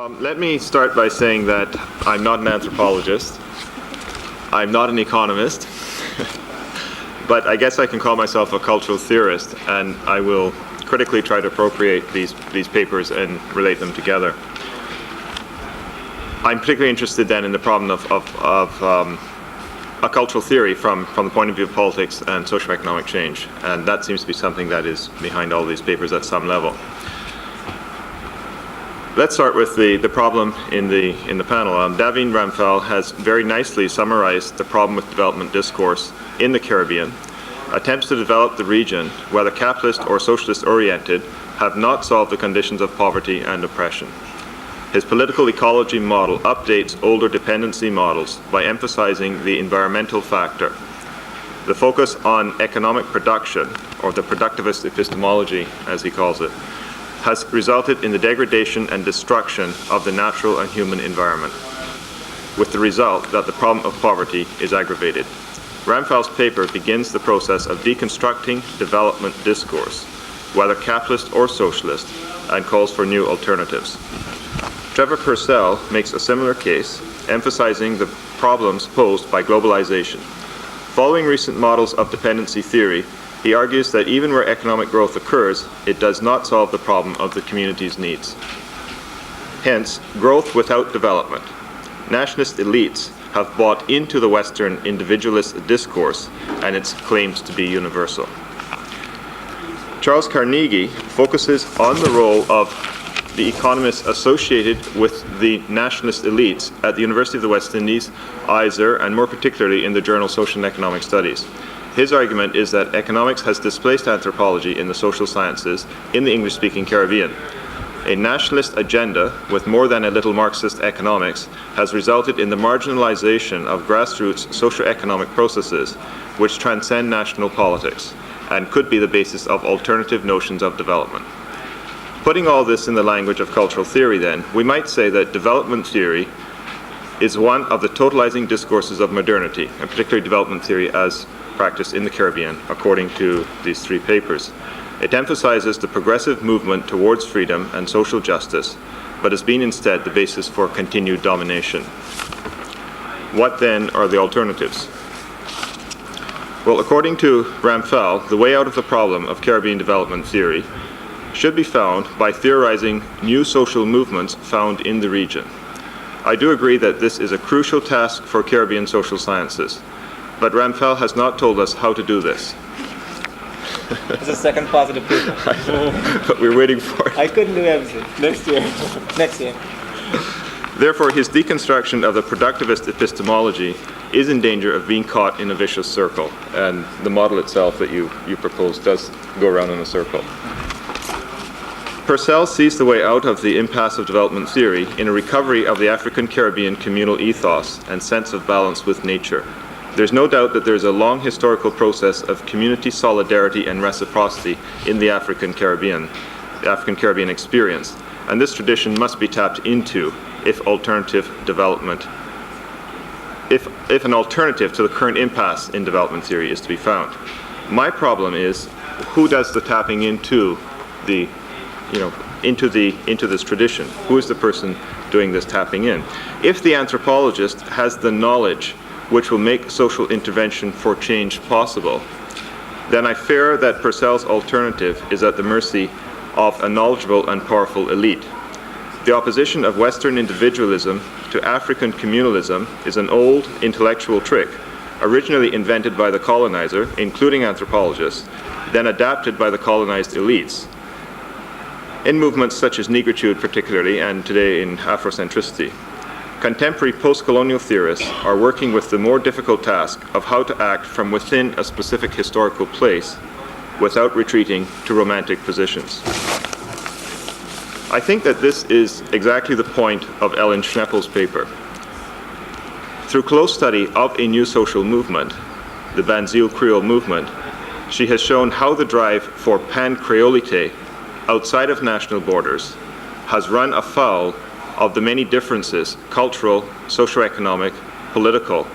Let me start by saying that I'm not an anthropologist. I'm not an economist. But I guess I can call myself a cultural theorist, and I will critically try to appropriate these papers and relate them together. I'm particularly interested then in the problem of a cultural theory from the point of view of politics and socioeconomic change, and that seems to be something that is behind all these papers at some level. Let's start with the problem in the panel. Davin Ramphal has very nicely summarized the problem with development discourse in the Caribbean. Attempts to develop the region, whether capitalist or socialist oriented, have not solved the conditions of poverty and oppression. His political ecology model updates older dependency models by emphasizing the environmental factor. The focus on economic production, or the productivist epistemology as he calls it, has resulted in the degradation and destruction of the natural and human environment, with the result that the problem of poverty is aggravated. Ramphal's paper begins the process of deconstructing development discourse, whether capitalist or socialist, and calls for new alternatives. Trevor Purcell makes a similar case, emphasizing the problems posed by globalization. Following recent models of dependency theory, he argues that even where economic growth occurs, it does not solve the problem of the community's needs. Hence, growth without development. Nationalist elites have bought into the Western individualist discourse and its claims to be universal. Charles Carnegie focuses on the role of the economists associated with the nationalist elites at the University of the West Indies, ISER, and more particularly in the journal Social and Economic Studies. His argument is that economics has displaced anthropology in the social sciences in the English-speaking Caribbean. A nationalist agenda with more than a little Marxist economics has resulted in the marginalization of grassroots socioeconomic processes which transcend national politics and could be the basis of alternative notions of development. Putting all this in the language of cultural theory then, we might say that development theory is one of the totalizing discourses of modernity, and particularly development theory as practiced in the Caribbean, according to these three papers. It emphasizes the progressive movement towards freedom and social justice, but has been instead the basis for continued domination. What then are the alternatives? Well, according to Ramphal, the way out of the problem of Caribbean development theory should be found by theorizing new social movements found in the region. I do agree that this is a crucial task for Caribbean social sciences, but Ramphal has not told us how to do this. It's a second positive paper. But we're waiting for it. I couldn't do everything. Next year. Next year. Therefore, his deconstruction of the productivist epistemology is in danger of being caught in a vicious circle, and the model itself that you propose does go around in a circle. Purcell sees the way out of the impasse of development theory in a recovery of the African-Caribbean communal ethos and sense of balance with nature. There's no doubt that there's a long historical process of community solidarity and reciprocity in the African-Caribbean experience, and this tradition must be tapped into if an alternative to the current impasse in development theory is to be found. My problem is, who does the tapping into this tradition? Who is the person doing this tapping in? If the anthropologist has the knowledge which will make social intervention for change possible, then I fear that Purcell's alternative is at the mercy of a knowledgeable and powerful elite. The opposition of Western individualism to African communalism is an old intellectual trick, originally invented by the colonizer, including anthropologists, then adapted by the colonized elites, in movements such as negritude particularly, and today in Afrocentricity. Contemporary post-colonial theorists are working with the more difficult task of how to act from within a specific historical place without retreating to romantic positions. I think that this is exactly the point of Ellen Schneppel's paper. Through close study of a new social movement, the Banzille Creole movement, she has shown how the drive for pan-Creolite outside of national borders has run afoul of the many differences, cultural, socioeconomic, political,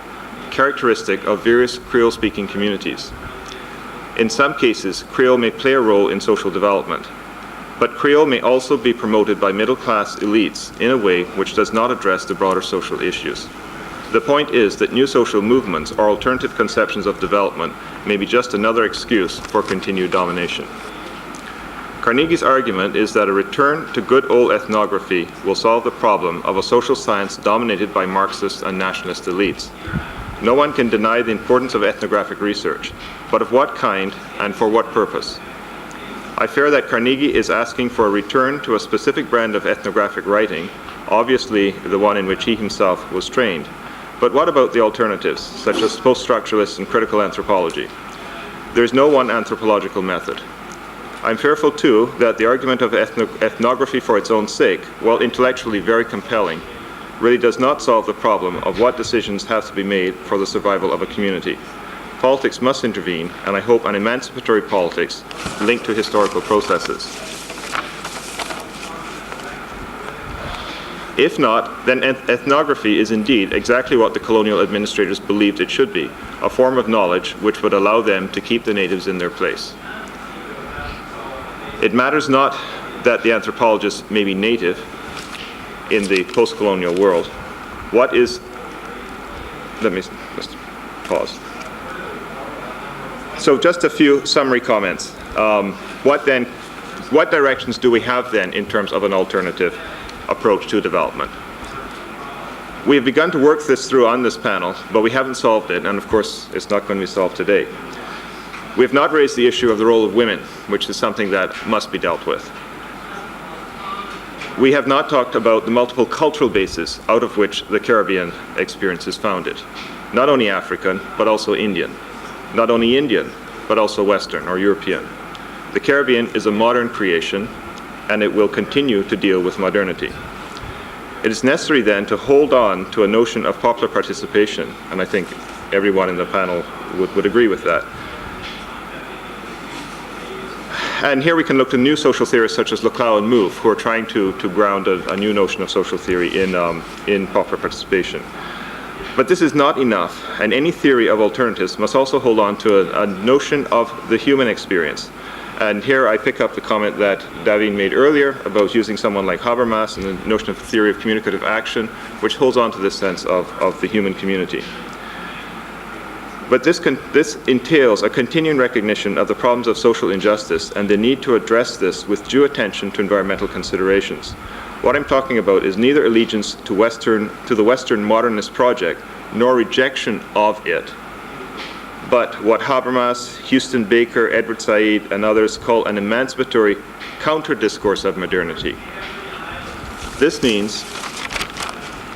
characteristic of various Creole-speaking communities. In some cases, Creole may play a role in social development, But Creole may also be promoted by middle-class elites in a way which does not address the broader social issues. The point is that new social movements or alternative conceptions of development may be just another excuse for continued domination. Carnegie's argument is that a return to good old ethnography will solve the problem of a social science dominated by Marxist and nationalist elites. No one can deny the importance of ethnographic research, but of what kind and for what purpose? I fear that Carnegie is asking for a return to a specific brand of ethnographic writing, obviously the one in which he himself was trained. But what about the alternatives, such as post-structuralists and critical anthropology? There is no one anthropological method. I'm fearful, too, that the argument of ethnography for its own sake, while intellectually very compelling, really does not solve the problem of what decisions have to be made for the survival of a community. Politics must intervene, and I hope an emancipatory politics linked to historical processes. If not, then ethnography is indeed exactly what the colonial administrators believed it should be, a form of knowledge which would allow them to keep the natives in their place. It matters not that the anthropologist may be native in the post-colonial world. What is, let me just pause. So just a few summary comments. What directions do we have then in terms of an alternative approach to development? We have begun to work this through on this panel, but we haven't solved it, and of course it's not going to be solved today. We have not raised the issue of the role of women, which is something that must be dealt with. We have not talked about the multiple cultural bases out of which the Caribbean experience is founded. Not only African, but also Indian. Not only Indian, but also Western or European. The Caribbean is a modern creation, and it will continue to deal with modernity. It is necessary then to hold on to a notion of popular participation, and I think everyone in the panel would agree with that. And here we can look to new social theorists such as Laclau and Mouve, who are trying to ground a new notion of social theory in popular participation. But this is not enough, and any theory of alternatives must also hold on to a notion of the human experience. And here I pick up the comment that Davin made earlier about using someone like Habermas and the notion of the theory of communicative action, which holds on to this sense of the human community. But this entails a continuing recognition of the problems of social injustice and the need to address this with due attention to environmental considerations. What I'm talking about is neither allegiance to the Western modernist project nor rejection of it, but what Habermas, Houston Baker, Edward Said, and others call an emancipatory counter-discourse of modernity. This means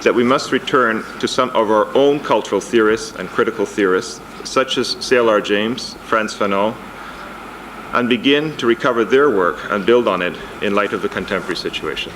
that we must return to some of our own cultural theorists and critical theorists, such as C.L.R. James, Frantz Fanon, and begin to recover their work and build on it in light of the contemporary situation.